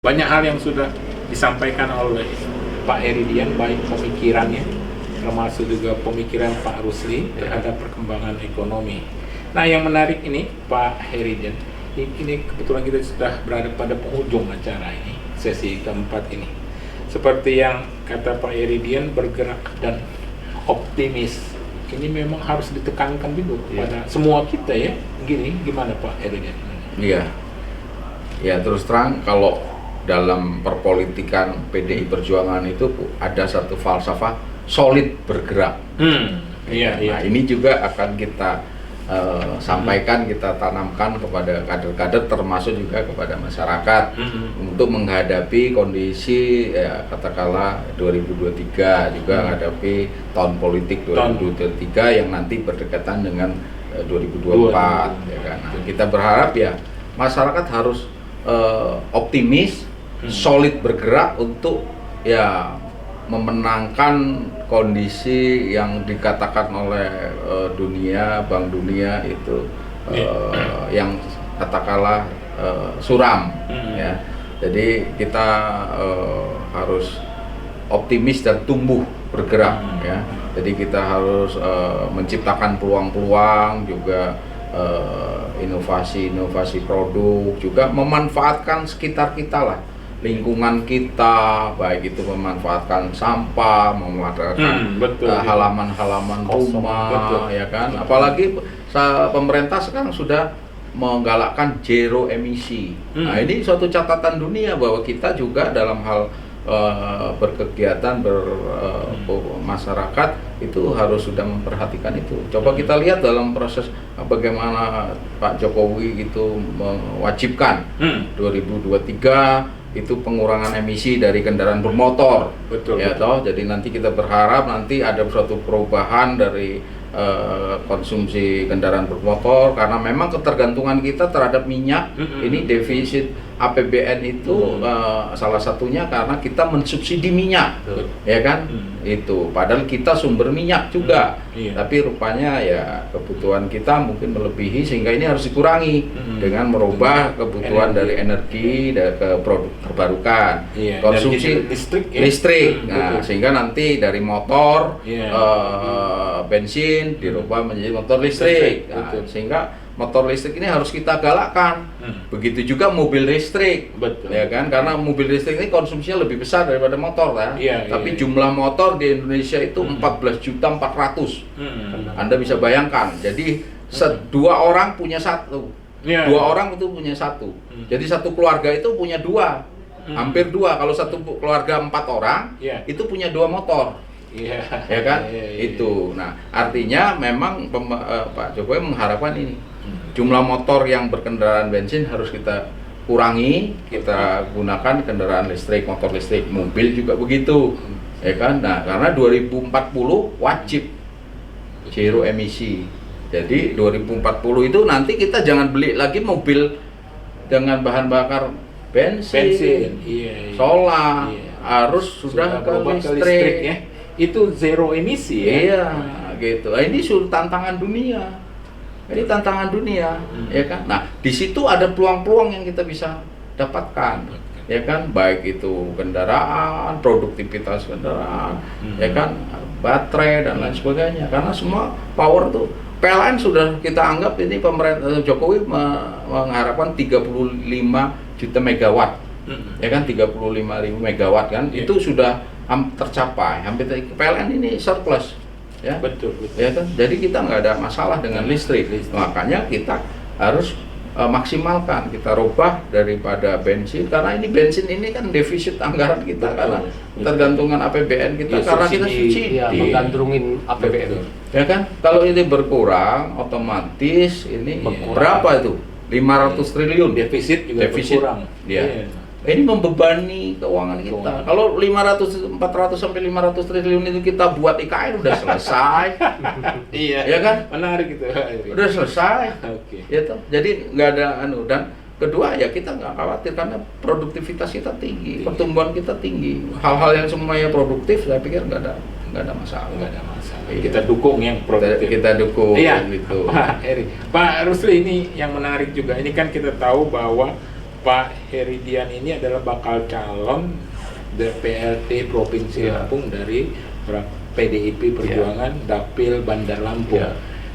Banyak hal yang sudah disampaikan oleh Pak Heridian, baik pemikirannya, termasuk juga pemikiran Pak Rusli terhadap perkembangan ekonomi. Nah, yang menarik ini Pak Heridian, ini kebetulan kita sudah berada pada penghujung acara ini, sesi keempat ini. Seperti yang kata Pak Heridian, bergerak dan optimis. Ini memang harus ditekankan dulu kepada semua kita ya. Gimana Pak Heridian? Iya. Ya terus terang kalau dalam perpolitikan PDI Perjuangan itu ada satu falsafah solid bergerak. Nah, ini juga akan kita sampaikan, kita tanamkan kepada kader-kader termasuk juga kepada masyarakat untuk menghadapi kondisi ya, katakanlah 2023 juga menghadapi tahun politik 2023 yang nanti berdekatan dengan 2024 ya kan. Nah, kita berharap ya masyarakat harus optimis, solid bergerak untuk ya memenangkan kondisi yang dikatakan oleh dunia, Bank Dunia itu yang katakanlah suram ya. Jadi kita harus optimis dan tumbuh bergerak ya. Jadi kita harus menciptakan peluang-peluang juga inovasi-inovasi produk, juga memanfaatkan sekitar kita lah, lingkungan kita, baik itu memanfaatkan sampah, memanfaatkan halaman-halaman rumah, ya kan. Apalagi pemerintah sekarang sudah menggalakkan zero emisi. Nah, ini suatu catatan dunia bahwa kita juga dalam hal berkegiatan masyarakat itu harus sudah memperhatikan itu. Coba kita lihat dalam proses bagaimana Pak Jokowi itu mewajibkan 2023 itu pengurangan emisi dari kendaraan bermotor. Ya toh, jadi nanti kita berharap nanti ada suatu perubahan dari konsumsi kendaraan bermotor, karena memang ketergantungan kita terhadap minyak ini defisit APBN itu salah satunya karena kita mensubsidi minyak, ya kan? Itu padahal kita sumber minyak juga, tapi rupanya ya kebutuhan kita mungkin melebihi, sehingga ini harus dikurangi dengan merubah kebutuhan dari energi ke produk terbarukan, konsumsi listrik. Nah, sehingga nanti dari motor bensin dirubah menjadi motor listrik. Nah, sehingga motor listrik ini harus kita galakkan. Begitu juga mobil listrik, ya kan? Karena mobil listrik ini konsumsinya lebih besar daripada motor, kan? Tapi jumlah motor di Indonesia itu 14.400.000. Anda bisa bayangkan. Jadi dua orang punya satu, dua orang itu punya satu. Jadi satu keluarga itu punya dua, hampir dua. Kalau satu keluarga 4 orang, itu punya 2 motor. Ya kan? Itu. Nah, artinya memang Pak Jokowi mengharapkan ini. Jumlah motor yang berkendaraan bensin harus kita kurangi, kita gunakan kendaraan listrik, motor listrik, mobil juga begitu. Ya kan? Nah, karena 2040 wajib zero emisi. Jadi 2040 itu nanti kita jangan beli lagi mobil dengan bahan bakar bensin, solar, harus sudah ke listrik ya. Itu zero emisi ya. Iya, gitu. Nah, ini sudah tantangan dunia. Ini tantangan dunia, ya kan? Nah, di situ ada peluang-peluang yang kita bisa dapatkan, ya kan? Baik itu kendaraan, produktivitas kendaraan, ya kan? Baterai dan lain sebagainya. Karena semua power tuh PLN sudah kita anggap ini pemerintah Jokowi mengharapkan 35 juta megawatt. Ya kan, 35.000 megawatt kan, itu sudah tercapai, hampir PLN ini surplus, ya ya kan, jadi kita nggak ada masalah dengan listrik. Makanya kita harus maksimalkan, kita rubah daripada bensin, karena ini bensin ini kan defisit anggaran kita, karena tergantungan APBN kita, karena kita subsidi, menggantungin APBN, ya kan. Kalau ini berkurang, otomatis ini berapa itu? 500 triliun defisit juga berkurang. Ya. Ini membebani keuangan kita. Kalau 400 sampai 500 triliun itu kita buat IKN udah selesai. Ya kan? Menarik itu. Udah selesai. Ya toh. Jadi nggak ada dan kedua ya kita nggak khawatir karena produktivitas kita tinggi, pertumbuhan kita tinggi. Hal-hal yang semuanya produktif saya pikir nggak ada masalah. Kita dukung yang produktif. Kita dukung gitu. Pak Rusli, ini yang menarik juga. Ini kan kita tahu bahwa Pak Heridian ini adalah bakal calon DPRD Provinsi Lampung dari PDIP Perjuangan Dapil Bandar Lampung.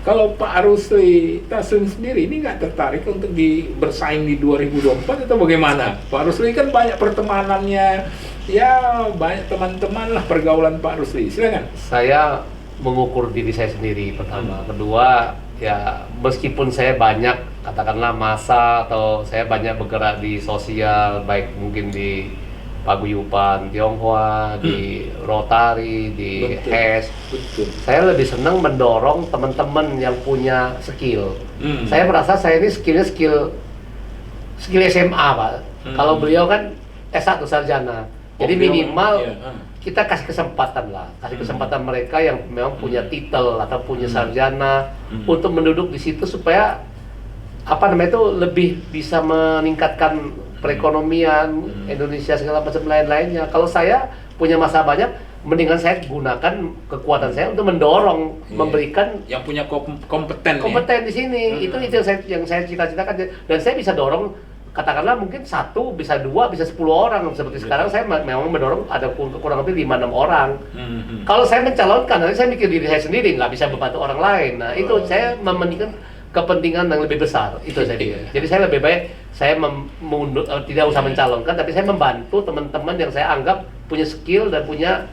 Kalau Pak Rusli Taslim sendiri ini nggak tertarik untuk bersaing di 2024 atau bagaimana? Pak Rusli kan banyak pertemanannya, ya banyak teman-teman lah pergaulan Pak Rusli. Silakan. Saya mengukur diri saya sendiri pertama. Kedua, ya meskipun saya banyak katakanlah masa atau saya banyak bergerak di sosial, baik mungkin di Paguyuban Tionghoa, di Rotary, di HES. Saya lebih senang mendorong teman-teman yang punya skill. Saya merasa saya ini skill SMA, Pak. Kalau beliau kan S1 sarjana. Jadi minimal kita kasih kesempatan lah, kasih kesempatan mereka yang memang punya titel atau punya sarjana untuk menduduk di situ supaya itu lebih bisa meningkatkan perekonomian Indonesia segala macam lain-lainnya. Kalau saya punya masa banyak, mendingan saya gunakan kekuatan saya untuk mendorong, memberikan yang punya kompeten di sini. Itu yang saya cita-citakan, dan saya bisa dorong, katakanlah mungkin 1, bisa 2, bisa 10 orang. Seperti sekarang saya memang mendorong ada kurang lebih 5-6 orang. Kalau saya mencalonkan, nanti saya mikir diri saya sendiri, nggak bisa membantu orang lain. Nah itu saya mementingkan kepentingan yang lebih besar, itu saya pikir. Jadi saya lebih baik saya tidak usah mencalonkan, tapi saya membantu teman-teman yang saya anggap punya skill dan punya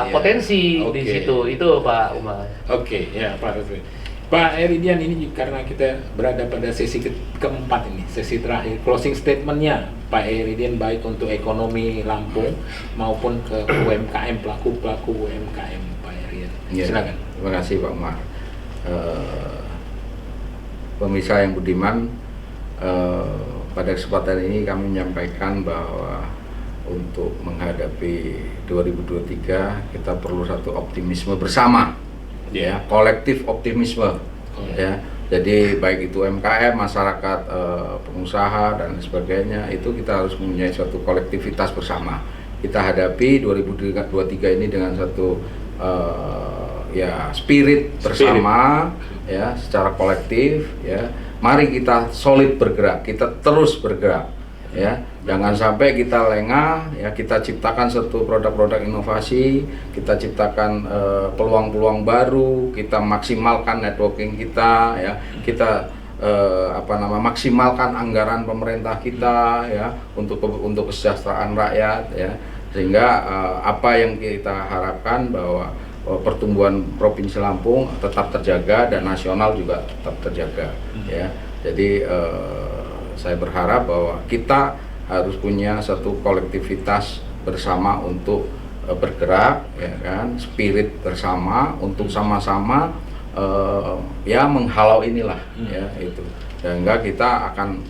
potensi di situ. Itu Pak Umar. Oke, ya Pak Rusli. Pak Heridian, ini karena kita berada pada sesi keempat ini, sesi terakhir, closing statementnya Pak Heridian baik untuk ekonomi Lampung maupun ke UMKM, pelaku UMKM, Pak Heridian. Silakan. Terima kasih Pak Umar. Pemirsa yang budiman, pada kesempatan ini kami menyampaikan bahwa untuk menghadapi 2023 kita perlu satu optimisme bersama, kolektif optimisme, ya. Jadi baik itu UMKM, masyarakat, pengusaha dan sebagainya, itu kita harus mempunyai suatu kolektivitas bersama. Kita hadapi 2023 ini dengan satu spirit bersama, ya, secara kolektif, ya. Mari kita solid bergerak, kita terus bergerak, ya. Jangan sampai kita lengah, ya. Kita ciptakan satu produk-produk inovasi, kita ciptakan peluang-peluang baru, kita maksimalkan networking kita, ya. Kita maksimalkan anggaran pemerintah kita, ya, untuk kesejahteraan rakyat, ya. Sehingga apa yang kita harapkan bahwa pertumbuhan Provinsi Lampung tetap terjaga dan nasional juga tetap terjaga, ya. Jadi saya berharap bahwa kita harus punya satu kolektivitas bersama untuk bergerak, ya kan, spirit bersama untuk sama-sama menghalau inilah, ya, itu. Sehingga kita akan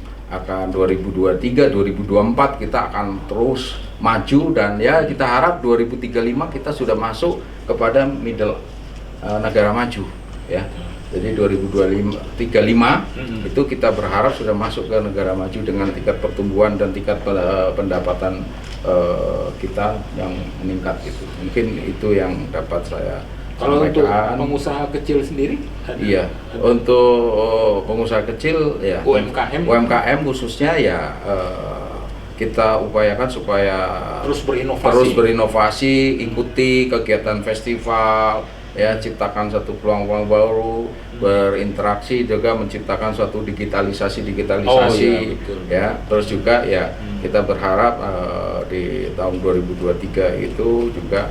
2023, 2024 kita akan terus maju, dan ya kita harap 2035 kita sudah masuk kepada middle negara maju, ya. Jadi 2035 itu kita berharap sudah masuk ke negara maju dengan tingkat pertumbuhan dan tingkat pendapatan kita yang meningkat gitu. Mungkin itu yang dapat saya Kalau sampaikan. untuk pengusaha kecil sendiri? Iya, untuk pengusaha kecil, ya, UMKM khususnya, ya, kita upayakan supaya terus berinovasi, ikuti kegiatan festival, ya, ciptakan satu peluang-peluang baru, berinteraksi, juga menciptakan suatu digitalisasi, ya. Terus juga, ya, kita berharap di tahun 2023 itu juga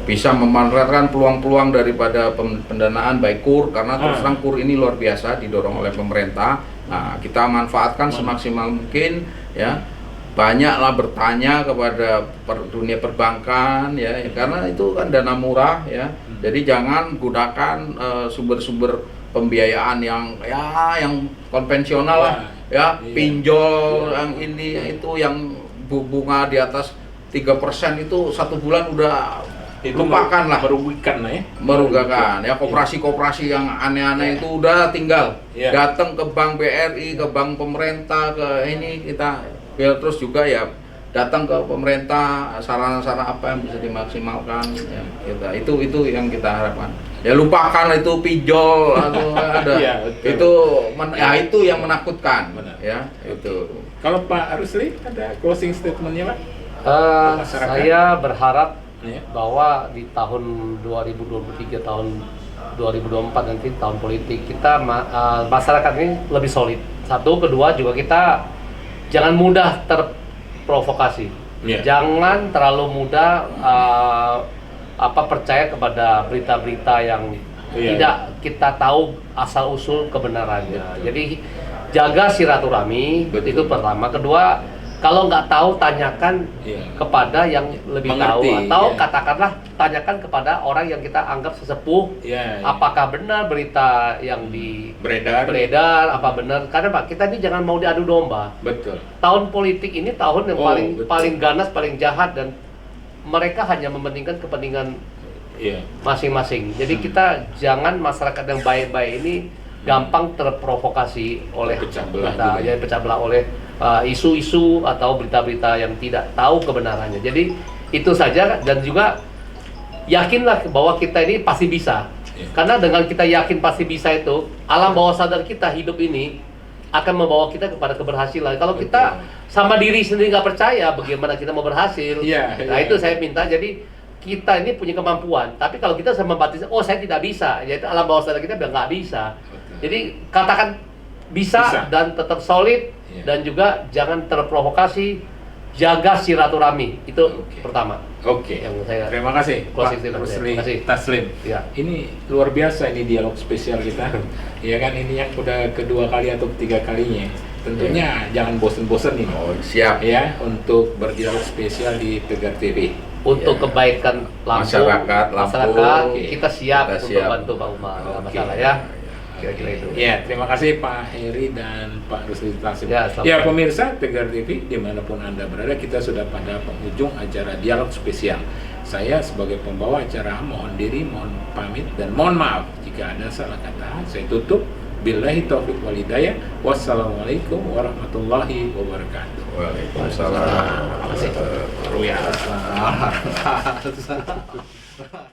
bisa memanfaatkan peluang-peluang daripada pendanaan baik KUR, karena terus terang KUR ini luar biasa didorong oleh pemerintah. Nah, kita manfaatkan semaksimal mungkin, ya. Banyaklah bertanya kepada dunia perbankan, ya, karena itu kan dana murah, ya. Jadi jangan gunakan sumber-sumber pembiayaan yang konvensional lah, ya, pinjol yang ini itu yang bunga di atas 3% itu 1 bulan udah itu lupakan lah, merugikan, ya. Koperasi-koperasi yang aneh-aneh itu udah tinggal datang ke bank BRI, ke bank pemerintah, ke ini kita, ya. Terus juga, ya, datang ke pemerintah, sarana-sarana apa yang bisa dimaksimalkan ya, itu yang kita harapkan. Ya lupakan itu pinjol atau ada. Iya, betul. Itu yang menakutkan. Benar. Ya, itu. Kalau Pak Rusli ada closing statement-nya Pak? Masyarakat. Saya berharap Ya. bahwa di tahun 2023, tahun 2024 nanti tahun politik kita masyarakat ini lebih solid. Satu, kedua juga kita jangan mudah terprovokasi. Yeah. Jangan terlalu mudah percaya kepada berita-berita yang tidak kita tahu asal usul kebenarannya. Betul. Jadi jaga silaturahmi. Betul. Itu pertama. Kedua, kalau nggak tahu tanyakan kepada yang lebih Mengerti, tahu, atau ya. katakanlah tanyakan kepada orang yang kita anggap sesepuh. Ya, ya. Apakah benar berita yang beredar, apa benar? Karena Pak, kita ini jangan mau diadu domba. Betul. Tahun politik ini tahun yang betul. paling ganas, paling jahat, dan mereka hanya mementingkan kepentingan masing-masing. Jadi kita jangan masyarakat yang baik-baik ini gampang terprovokasi oleh Pecah belah berita, juga. pecah belah oleh isu-isu atau berita-berita yang tidak tahu kebenarannya. Jadi itu saja, dan juga yakinlah bahwa kita ini pasti bisa. Karena dengan kita yakin pasti bisa itu, alam bawah sadar kita hidup ini akan membawa kita kepada keberhasilan. Kalau kita sama diri sendiri nggak percaya, bagaimana kita mau berhasil? Nah itu saya minta. Jadi kita ini punya kemampuan, tapi kalau kita sama batin, oh saya tidak bisa, yaitu alam bawah sadar kita bilang nggak bisa. Jadi katakan bisa dan tetap solid, dan juga jangan terprovokasi, jaga silaturahmi, itu pertama. Oke. Yang saya Terima kasih Pak Rusli Taslim. Ya. Ini luar biasa, ini dialog spesial kita. Ya kan, ini yang udah kedua kali atau ketiga kalinya. Tentunya jangan bosen-bosen ini. Siap. Ya, untuk berdialog spesial di Tegar TV. Untuk kebaikan Lampung, masyarakat, kita siap kita untuk siap. bantu Pak Umar, nggak masalah ya. Kira-kira itu. Ya, terima kasih Pak Heri dan Pak Rusli Taslim. Ya, selamat Ya, pagi. pemirsa Tegar TV, dimanapun Anda berada, kita sudah pada penghujung acara dialog spesial. Saya sebagai pembawa acara mohon diri, mohon pamit, dan mohon maaf jika ada salah kata. Saya tutup. Billahi taufiq wal hidayah. Wassalamualaikum warahmatullahi wabarakatuh. Waalaikumsalam. Terima kasih.